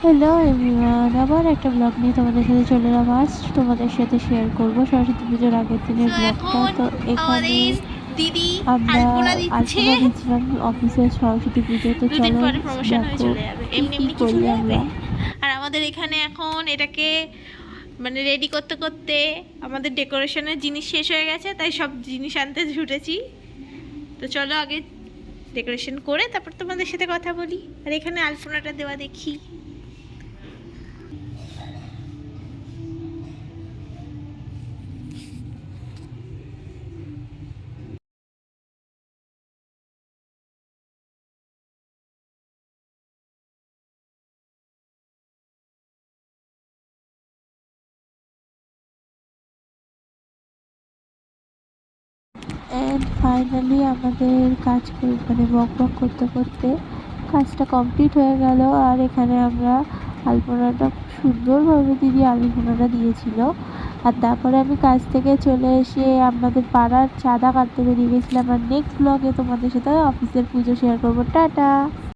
Hello everyone, আবার একটা blog নিয়ে তোমাদের সাথে চলে এলাম। আজ তোমাদের সাথে শেয়ার করবো সরস্বতী পুজোর আগের দিনের তো ব্লগটা। এখন তো এখানে আমাদের দিদি আমরা আলপনা দিচ্ছে। আলপনা দিচ্ছিলাম অফিসের সরস্বতী পুজো। তো দুদিন চলো পরে প্রমোশন হয়ে দেখো চলে যাবে, কি এমনি কি এমনি কি করি চলে যাবে। আমরা। আর আমাদের এখানে এখন এটাকে মানে রেডি করতে করতে আমাদের ডেকোরেশনের জিনিস শেষ হয়ে গেছে, তাই সব জিনিস আনতে ছুটেছি। তো চলো আগে ডেকোরেশন করে তারপর তোমাদের সাথে কথা বলি। আর এখানে আলপনাটা দেওয়া দেখি। অ্যান্ড ফাইনালি আমাদের কাজ মানে বক বক করতে করতে কাজটা কমপ্লিট হয়ে গেল। আর এখানে আমরা আলপনাটা খুব সুন্দরভাবে দিদি আলপনাটা দিয়েছিল। আর তারপরে আমি কাজ থেকে চলে এসে আমাদের পাড়ার চাঁদা কাটতে বেরিয়ে গেছিলাম। আর নেক্সট ব্লগে তোমাদের সাথে অফিসের পুজো শেয়ার করবো। টাটা।